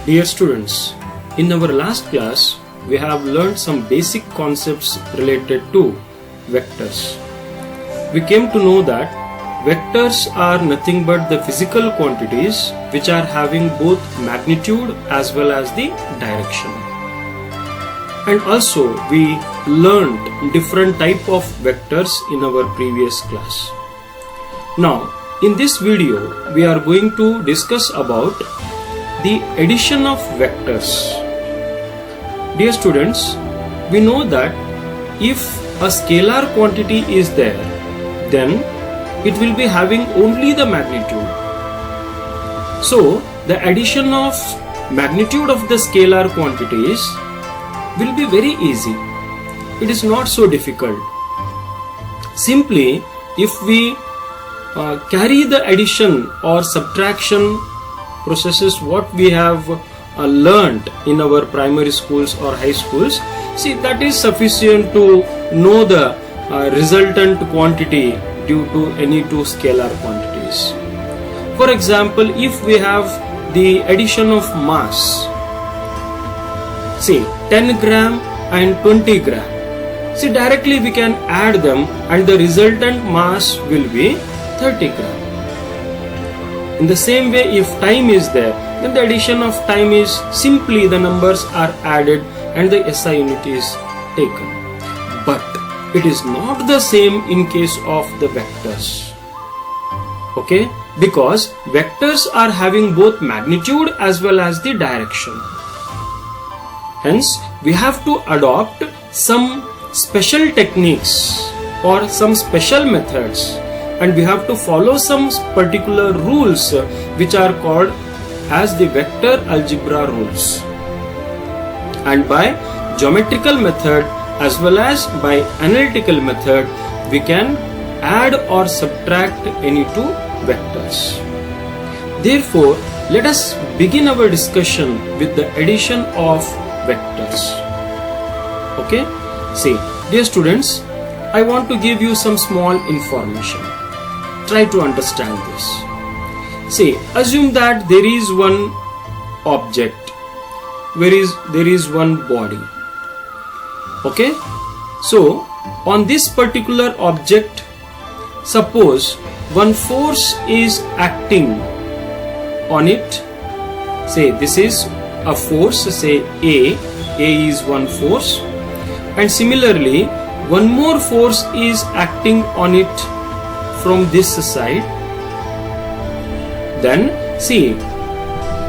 Dear students, in our last class, we have learned some basic concepts related to vectors. We came to know that vectors are nothing but the physical quantities which are having both magnitude as well as the direction. And also we learned different type of vectors in our previous class. Now, in this video, we are going to discuss about the addition of vectors. Dear students, we know that if a scalar quantity is there, then it will be having only the magnitude. So, the addition of magnitude of the scalar quantities will be very easy. It is not so difficult. Simply, if we carry the addition or subtraction processes what we have learnt in our primary schools or high schools, see, that is sufficient to know the resultant quantity due to any two scalar quantities. For example, if we have the addition of mass, say 10 gram and 20 gram, see, directly we can add them and the resultant mass will be 30 gram. In the same way, if time is there, then the addition of time is simply the numbers are added and the SI unit is taken. But it is not the same in case of the vectors. Okay? Because vectors are having both magnitude as well as the direction. Hence, we have to adopt some special techniques or some special methods, and we have to follow some particular rules which are called as the vector algebra rules. And by geometrical method as well as by analytical method, we can add or subtract any two vectors. Therefore, let us begin our discussion with the addition of vectors. Okay? See, dear students, I want to give you some small information. Try to understand this. See, assume that there is one object, there is one body. Okay? So, on this particular object, suppose one force is acting on it. Say this is a force, say A is one force, and similarly one more force is acting on it from this side. Then see,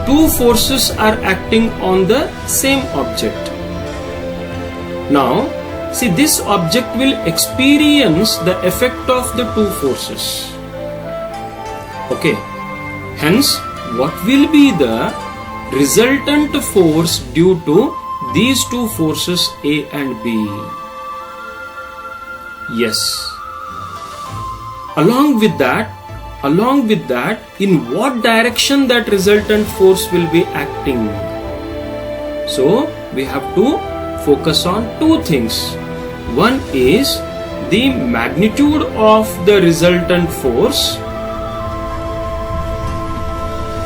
two forces are acting on the same object. Now see, this object will experience the effect of the two forces. Okay, hence what will be the resultant force due to these two forces A and B? Yes. Along with that, in what direction that resultant force will be acting? So we have to focus on two things. One is the magnitude of the resultant force,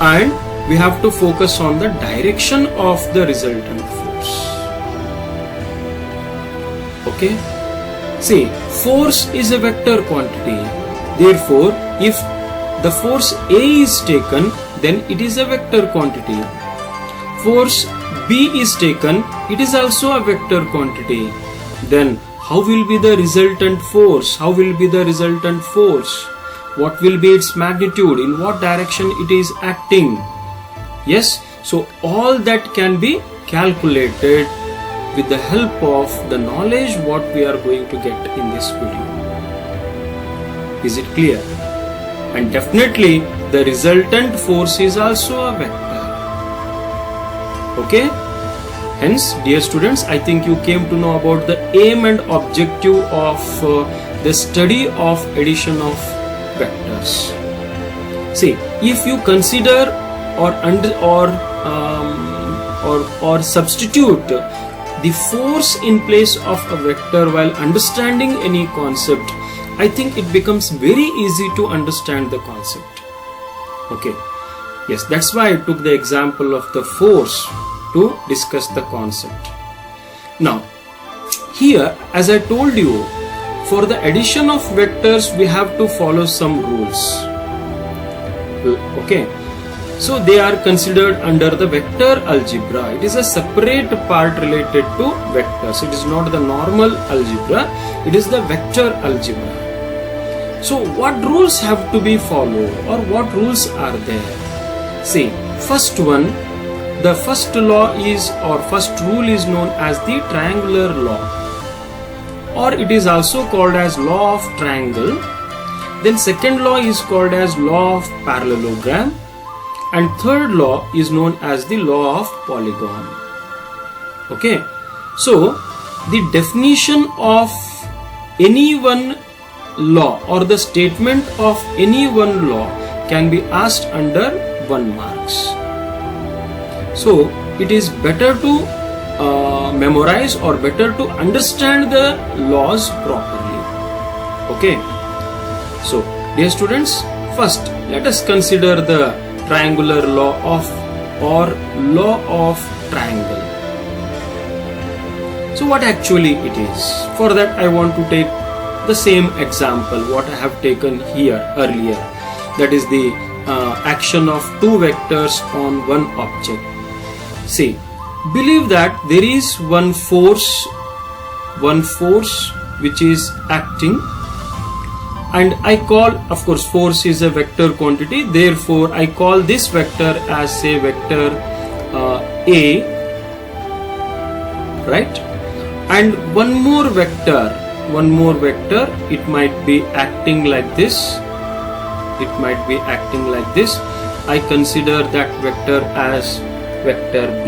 and we have to focus on the direction of the resultant force. Okay? See, force is a vector quantity. Therefore, if the force A is taken, then it is a vector quantity. Force B is taken, it is also a vector quantity. Then how will be the resultant force? How will be the resultant force? What will be its magnitude? In what direction it is acting? Yes, so all that can be calculated with the help of the knowledge what we are going to get in this video. Is it clear? And definitely the resultant force is also a vector. Okay? Hence, dear students, I think you came to know about the aim and objective of the study of addition of vectors. See, if you consider or substitute the force in place of a vector while understanding any concept, I think it becomes very easy to understand the concept. Okay. Yes, that's why I took the example of the force to discuss the concept. Now, here, as I told you, for the addition of vectors, we have to follow some rules. Okay, so they are considered under the vector algebra. It is a separate part related to vectors. It is not the normal algebra, it is the vector algebra. So what rules have to be followed, or what rules are there? See, first one, the first law is, or first rule is known as the triangular law, or it is also called as law of triangle. Then second law is called as law of parallelogram, and third law is known as the law of polygon. Okay, so the definition of any one law or the statement of any one law can be asked under 1 marks. So it is better to memorize, or better to understand the laws properly. Okay, so dear students, first let us consider the triangular law of, or law of triangle. So what actually it is? For that I want to take the same example what I have taken here earlier, that is the action of two vectors on one object. See, believe that there is one force which is acting, and I call, of course, force is a vector quantity, therefore I call this vector as, say, vector A, right? And one more vector, it might be acting like this, I consider that vector as vector B.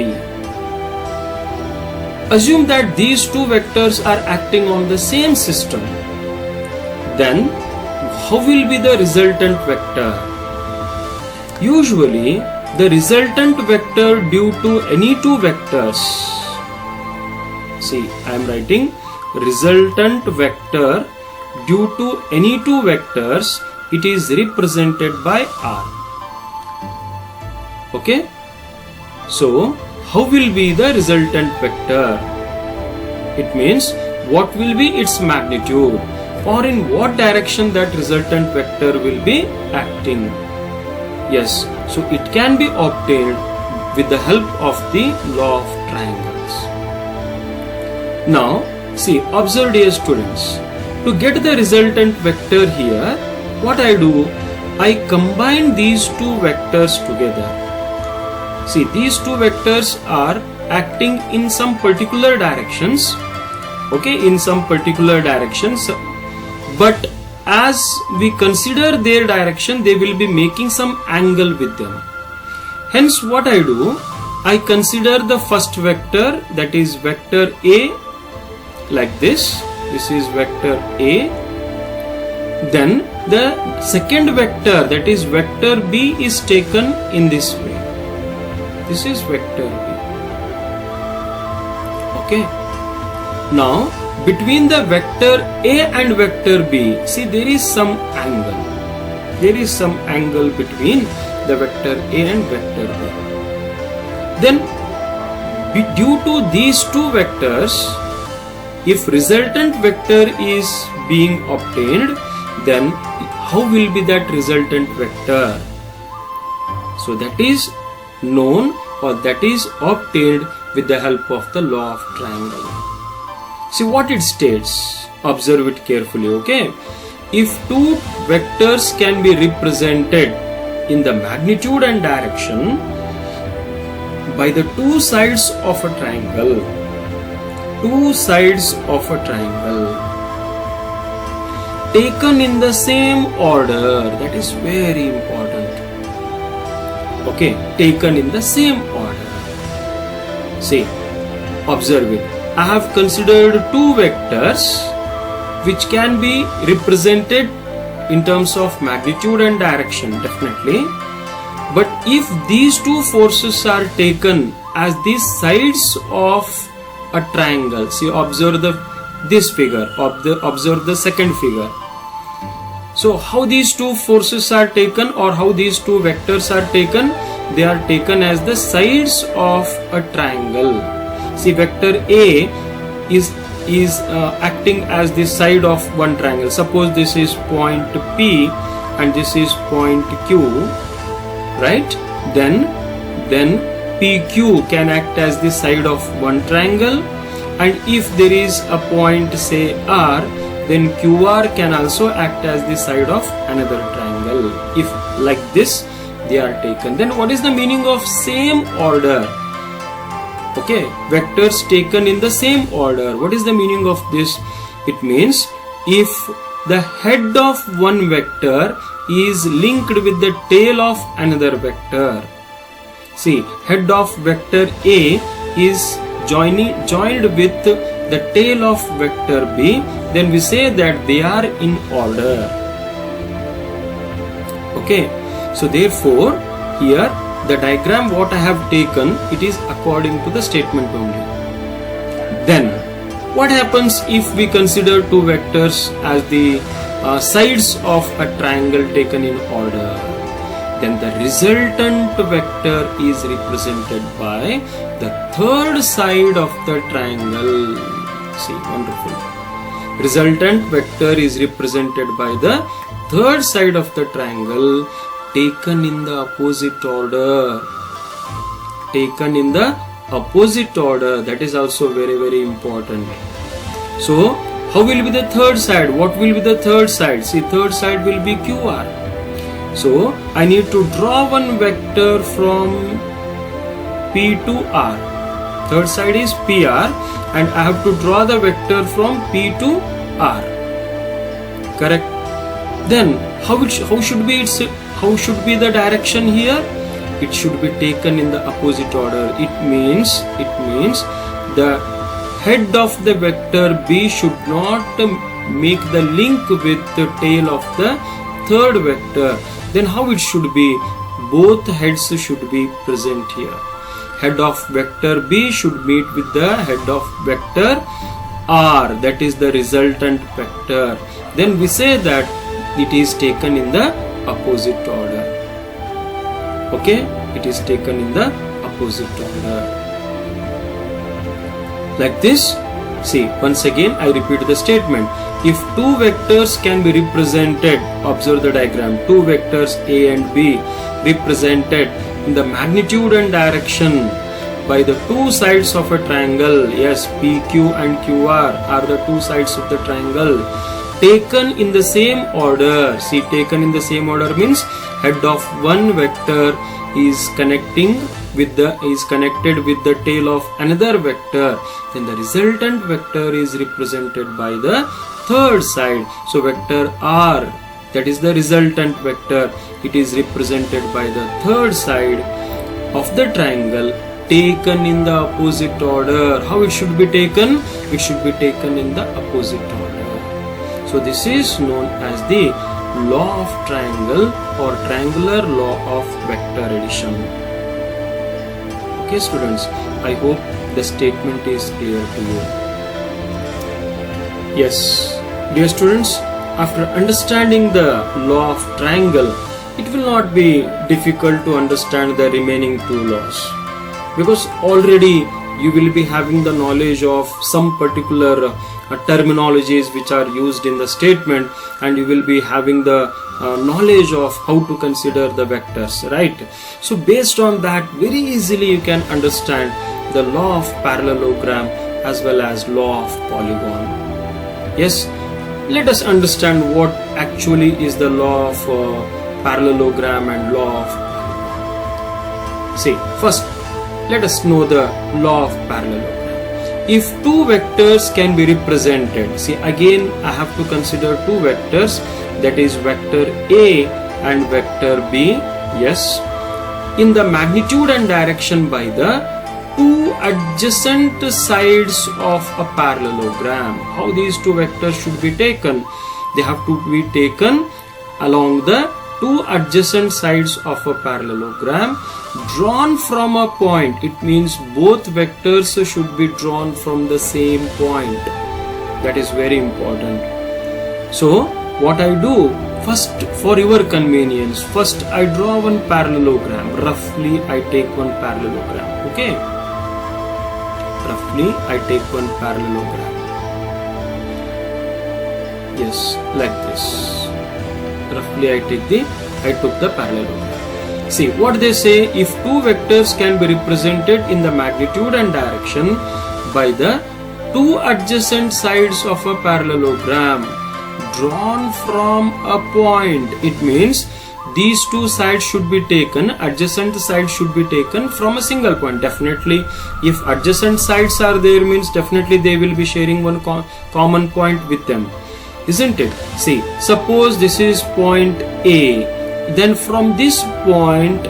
Assume that these two vectors are acting on the same system. Then how will be the resultant vector? Usually the resultant vector due to any two vectors, see, I am writing resultant vector due to any two vectors, it is represented by R. Okay, so how will be the resultant vector? It means what will be its magnitude, or in what direction that resultant vector will be acting. Yes, so it can be obtained with the help of the law of triangles. Now see, observe dear students, to get the resultant vector here, what I do, I combine these two vectors together. See, these two vectors are acting in some particular directions, okay, in some particular directions, but as we consider their direction, they will be making some angle with them. Hence what I do, I consider the first vector, that is vector A, like this is vector A. Then the second vector, that is vector B, is taken in this way. This is vector B. Okay. Now between the vector A and vector B, see, there is some angle. There is some angle between the vector A and vector B. Then due to these two vectors, if resultant vector is being obtained, then how will be that resultant vector? So that is known, or that is obtained with the help of the law of triangle. See what it states, observe it carefully, okay? If two vectors can be represented in the magnitude and direction by the two sides of a triangle, taken in the same order, that is very important. Okay, taken in the same order. See, observe it. I have considered two vectors which can be represented in terms of magnitude and direction, definitely. But if these two forces are taken as the sides of a triangle, see, observe this figure, observe the second figure. So how these two forces are taken, or how these two vectors are taken? They are taken as the sides of a triangle. See, vector A is acting as the side of one triangle. Suppose this is point P and this is point Q, right? Then PQ can act as the side of one triangle, and if there is a point, say R, then QR can also act as the side of another triangle. If like this they are taken, then what is the meaning of same order? Okay, vectors taken in the same order. What is the meaning of this? It means if the head of one vector is linked with the tail of another vector. See, head of vector A is joined with the tail of vector B, then we say that they are in order. Okay, so therefore here the diagram what I have taken, it is according to the statement only. Then what happens if we consider two vectors as the sides of a triangle taken in order? Then the resultant vector is represented by the third side of the triangle. See, wonderful. Resultant vector is represented by the third side of the triangle, taken in the opposite order. Taken in the opposite order. That is also very, very important. So, how will be the third side? What will be the third side? See, third side will be QR. So, I need to draw one vector from P to R. Third side is PR, and I have to draw the vector from P to R. Correct? Then, how should be the direction here? It should be taken in the opposite order. It means the head of the vector B should not make the link with the tail of the third vector. Then how it should be? Both heads should be present here. Head of vector B should meet with the head of vector R, that is the resultant vector. Then we say that it is taken in the opposite order. Okay, it is taken in the opposite order. Like this. See, once again I repeat the statement. If two vectors can be represented, observe the diagram, two vectors A and B represented in the magnitude and direction by the two sides of a triangle. Yes, PQ and QR are the two sides of the triangle, taken in the same order. See, taken in the same order means head of one vector is connected with the tail of another vector. Then the resultant vector is represented by the third side. So vector R, that is the resultant vector, it is represented by the third side of the triangle, taken in the opposite order. How it should be taken? It should be taken in the opposite order. So this is known as the law of triangle or triangular law of vector addition. Okay students, I hope the statement is clear to you. Yes, dear students, after understanding the law of triangle, it will not be difficult to understand the remaining two laws, because already you will be having the knowledge of some particular terminologies which are used in the statement, and you will be having the knowledge of how to consider the vectors, right? So based on that, very easily you can understand the law of parallelogram as well as law of polygon. Yes, let us understand what actually is the law of parallelogram and law of polygon. See, first let us know the law of parallelogram. If two vectors can be represented, see, again I have to consider two vectors, that is vector A and vector B, yes, in the magnitude and direction by the two adjacent sides of a parallelogram. How these two vectors should be taken? They have to be taken along the two adjacent sides of a parallelogram, drawn from a point. It means both vectors should be drawn from the same point. That is very important. So what I do, first for your convenience, first I draw one parallelogram. Roughly I take one parallelogram. Okay. Roughly I take one parallelogram. Yes, like this. Roughly I took the parallelogram. See what they say, if two vectors can be represented in the magnitude and direction by the two adjacent sides of a parallelogram drawn from a point, it means these two sides should be taken, adjacent sides should be taken from a single point. Definitely, if adjacent sides are there, means definitely they will be sharing one common point with them, isn't it? See, suppose this is point A, then from this point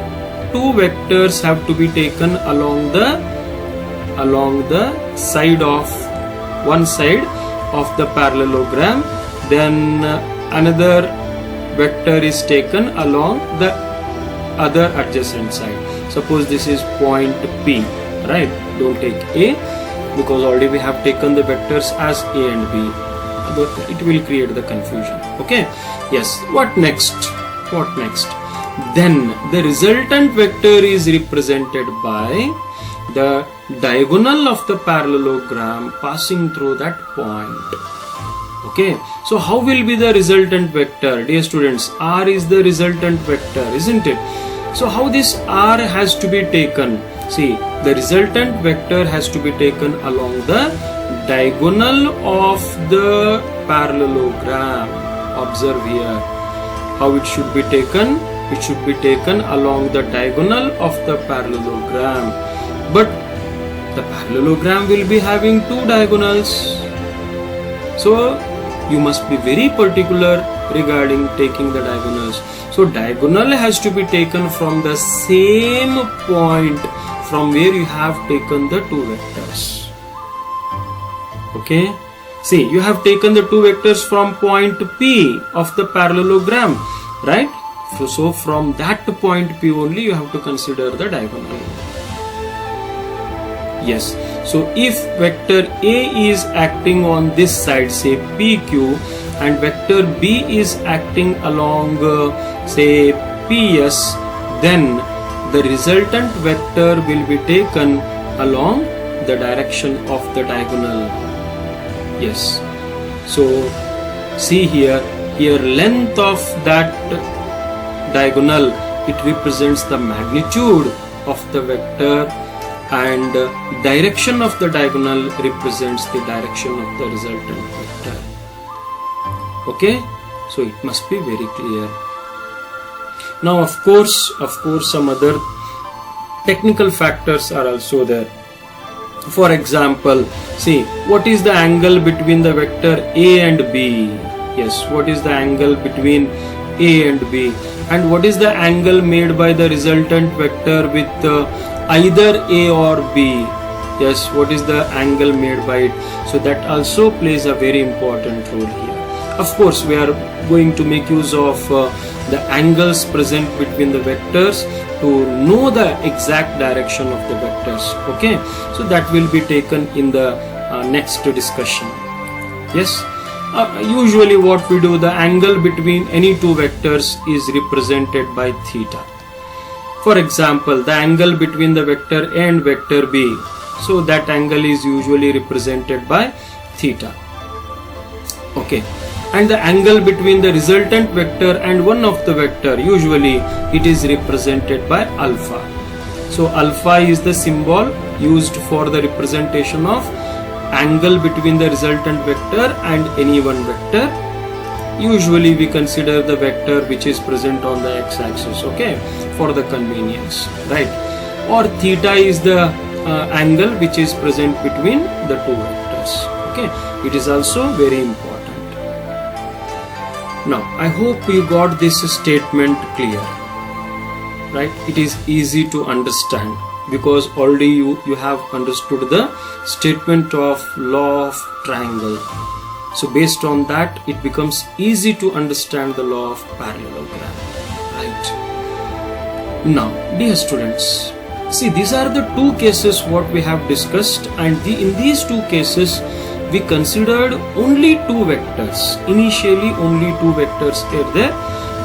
two vectors have to be taken along the side of one side of the parallelogram, then another vector is taken along the other adjacent side. Suppose this is point P, right? Don't take A, because already we have taken the vectors as A and B, but it will create the confusion. Okay, yes. What next? Then the resultant vector is represented by the diagonal of the parallelogram passing through that point. Okay, so how will be the resultant vector? Dear students, R is the resultant vector, isn't it? So how this R has to be taken? See, the resultant vector has to be taken along the diagonal of the parallelogram. Observe here how it should be taken. It should be taken along the diagonal of the parallelogram, but the parallelogram will be having two diagonals, so you must be very particular regarding taking the diagonals. So diagonal has to be taken from the same point from where you have taken the two vectors. Okay, see, you have taken the two vectors from point P of the parallelogram, right? So from that point P only you have to consider the diagonal. Yes, so if vector A is acting on this side, say PQ, and vector B is acting along say PS, then the resultant vector will be taken along the direction of the diagonal. Yes, so see here length of that diagonal, it represents the magnitude of the vector, and direction of the diagonal represents the direction of the resultant vector. Okay, so it must be very clear. Now of course some other technical factors are also there. For example, see, what is the angle between the vector A and B? Yes, what is the angle between A and B? And what is the angle made by the resultant vector with either A or B? Yes, what is the angle made by it? So that also plays a very important role here. Of course, we are going to make use of the angles present between the vectors to know the exact direction of the vectors. Okay, so that will be taken in the next discussion. Yes. Usually what we do, the angle between any two vectors is represented by theta. For example, the angle between the vector A and vector B, so that angle is usually represented by theta. Okay, and the angle between the resultant vector and one of the vector, usually it is represented by alpha. So alpha is the symbol used for the representation of angle between the resultant vector and any one vector. Usually we consider the vector which is present on the x-axis, okay, for the convenience, right? Or theta is the angle which is present between the two vectors. Okay, it is also very important. Now I hope you got this statement clear, right? It is easy to understand because already you have understood the statement of law of triangle. So based on that, it becomes easy to understand the law of parallelogram, right? Now, dear students, see, these are the two cases what we have discussed, and in these two cases we considered only two vectors. Initially, only two vectors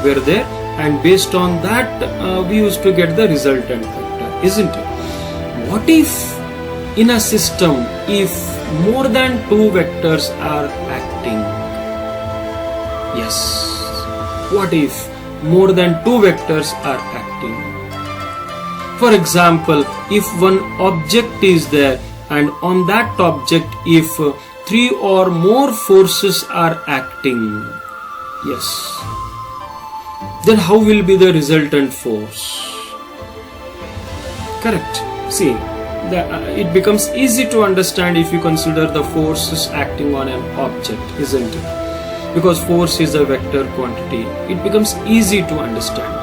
were there, and based on that, we used to get the resultant vector, isn't it? What if in a system, if more than two vectors are acting? Yes. What if more than two vectors are acting? For example, if one object is there, and on that object if three or more forces are acting, yes, then how will be the resultant force? Correct. See, it becomes easy to understand if you consider the forces acting on an object, isn't it? Because force is a vector quantity. It becomes easy to understand.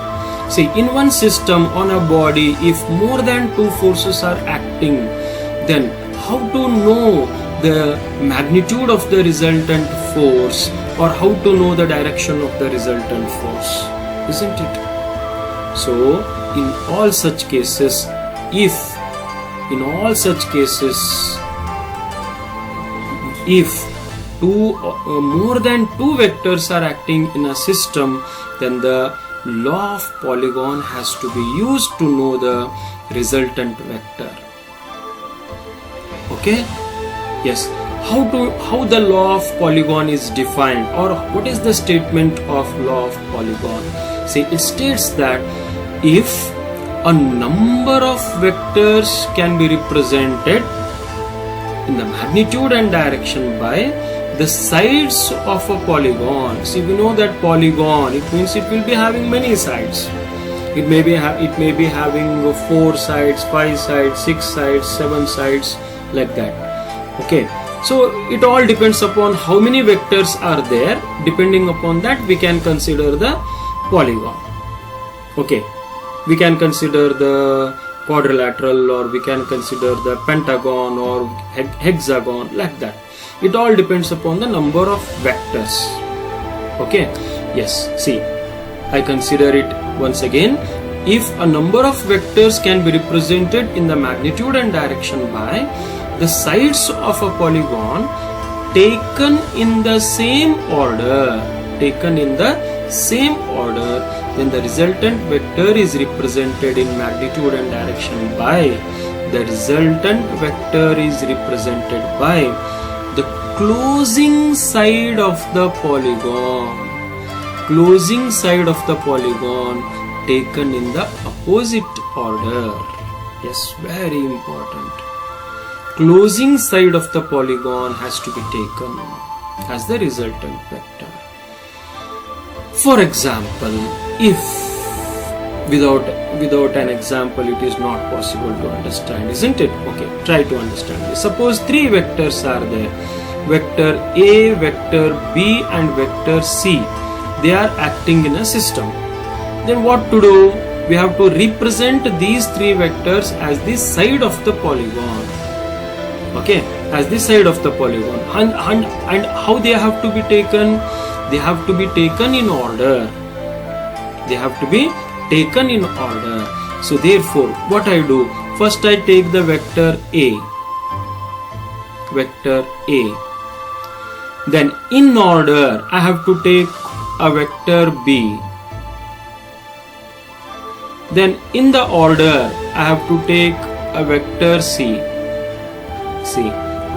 See, in one system on a body, if more than two forces are acting, then how to know the magnitude of the resultant force, or how to know the direction of the resultant force, isn't it? So, in all such cases, if more than two vectors are acting in a system, then the law of polygon has to be used to know the resultant vector. Okay? Yes. How the law of polygon is defined, or what is the statement of law of polygon? See, it states that if a number of vectors can be represented in the magnitude and direction by the sides of a polygon. See, we know that polygon, it means it will be having many sides. It may be having 4 sides, 5 sides, 6 sides, 7 sides, like that. Okay, so it all depends upon how many vectors are there. Depending upon that, we can consider the polygon. Okay, we can consider the quadrilateral, or we can consider the pentagon or hexagon, like that. It all depends upon the number of vectors. Okay, yes, see, I consider it once again. If a number of vectors can be represented in the magnitude and direction by the sides of a polygon taken in the same order, then the resultant vector is represented in magnitude and direction by the closing side of the polygon taken in the opposite order. Yes, very important. Closing side of the polygon has to be taken as the resultant vector. For example, if without an example it is not possible to understand, isn't it? Okay, try to understand this. Suppose three vectors are there, vector A, vector B and vector C. They are acting in a system. Then what to do? We have to represent these three vectors as the side of the polygon. Okay, as the side of the polygon. And how they have to be taken? They have to be taken in order. So therefore, what I do? First I take the vector A. Then in order, I have to take a vector B. Then in the order, I have to take a vector C.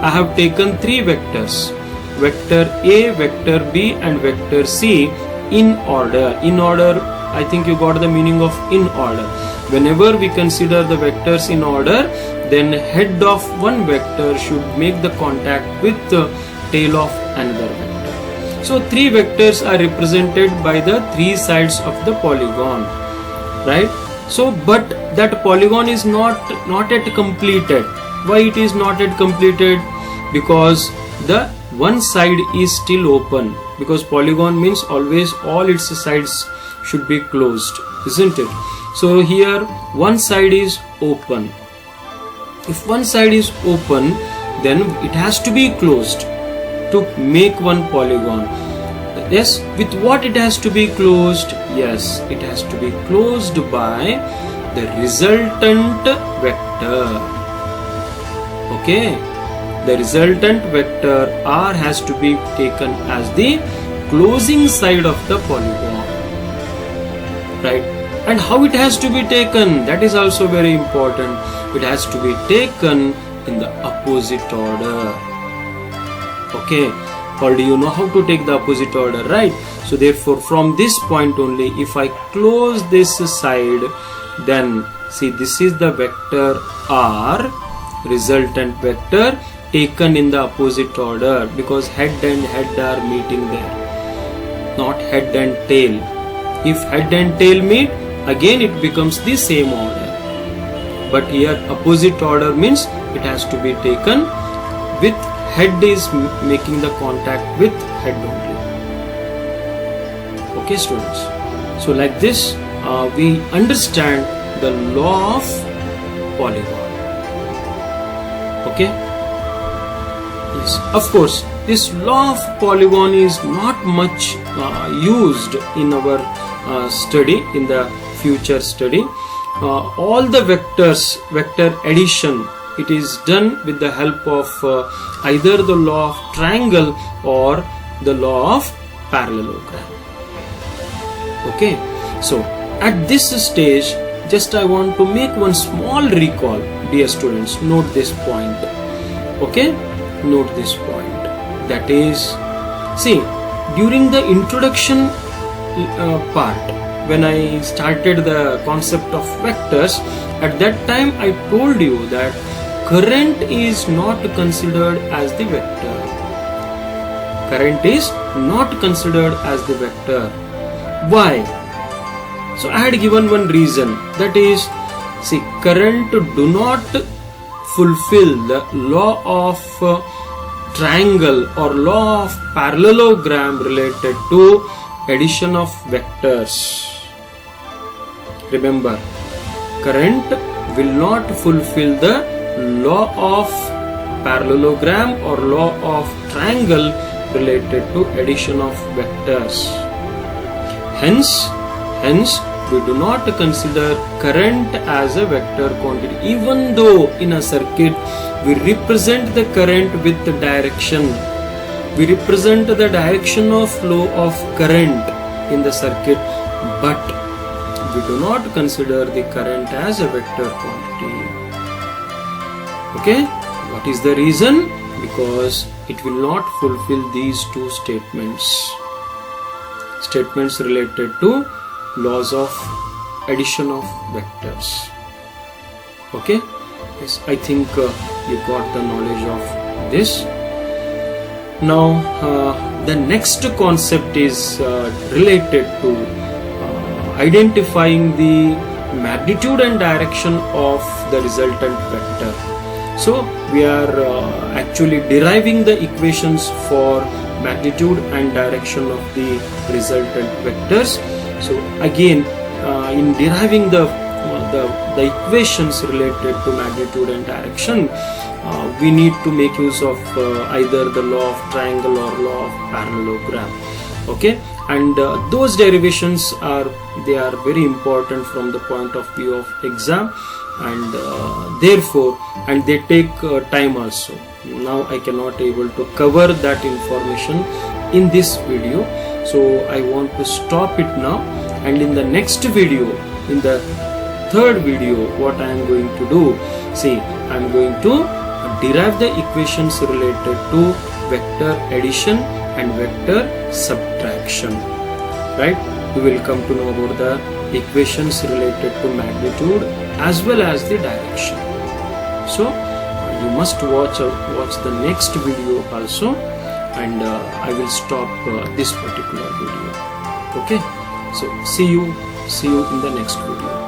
I have taken three vectors, vector A, vector B and vector C in order. In order, I think you got the meaning of in order. Whenever we consider the vectors in order, then head of one vector should make the contact with the tail of another vector. So three vectors are represented by the three sides of the polygon, right? So, but that polygon is not yet completed. Why it is not yet completed? Because the one side is still open. Because polygon means always all its sides should be closed, isn't it? So here one side is open. If one side is open, then it has to be closed to make one polygon. Yes, with what it has to be closed? Yes, it has to be closed by the resultant vector. Okay, the resultant vector R has to be taken as the closing side of the polygon, right? And how it has to be taken, that is also very important. It has to be taken in the opposite order. Okay, already you know how to take the opposite order, right? So therefore from this point only, if I close this side, then see, this is the vector R, resultant vector, taken in the opposite order, because head and head are meeting there, not head and tail. If head and tail meet, again it becomes the same order. But here opposite order means it has to be taken with head is making the contact with head only. Okay students, so like this we understand the law of polygon. Okay, yes, of course this law of polygon is not much used in our study, in the future study. All the vectors, vector addition, it is done with the help of either the law of triangle or the law of parallelogram. Okay, so at this stage, just I want to make one small recall, dear students. Note this point. Okay, note this point. That is, see, during the introduction part, when I started the concept of vectors, at that time I told you that current is not considered as the vector. Current is not considered as the vector. Why? So I had given one reason, that is, see, current do not fulfill the law of triangle or law of parallelogram related to addition of vectors. Remember, current will not fulfill the law of parallelogram or law of triangle related to addition of vectors. Hence we do not consider current as a vector quantity, even though in a circuit we represent the current with the direction. We represent the direction of flow of current in the circuit, but we do not consider the current as a vector quantity. Okay, what is the reason? Because it will not fulfill these two statements related to laws of addition of vectors. Okay, yes, I think you got the knowledge of this. Now the next concept is related to identifying the magnitude and direction of the resultant vector. So we are actually deriving the equations for magnitude and direction of the resultant vectors. So again, in deriving the equations related to magnitude and direction, we need to make use of either the law of triangle or law of parallelogram. Okay, and those derivations are very important from the point of view of exam, and therefore they take time also. Now I cannot able to cover that information in this video, so I want to stop it now, and in the next video, in the third video, what I am going to do, see, I am going to derive the equations related to vector addition and vector subtraction, right? We will come to know about the equations related to magnitude as well as the direction. So you must watch the next video also, and I will stop this particular video. Okay, so see you in the next video.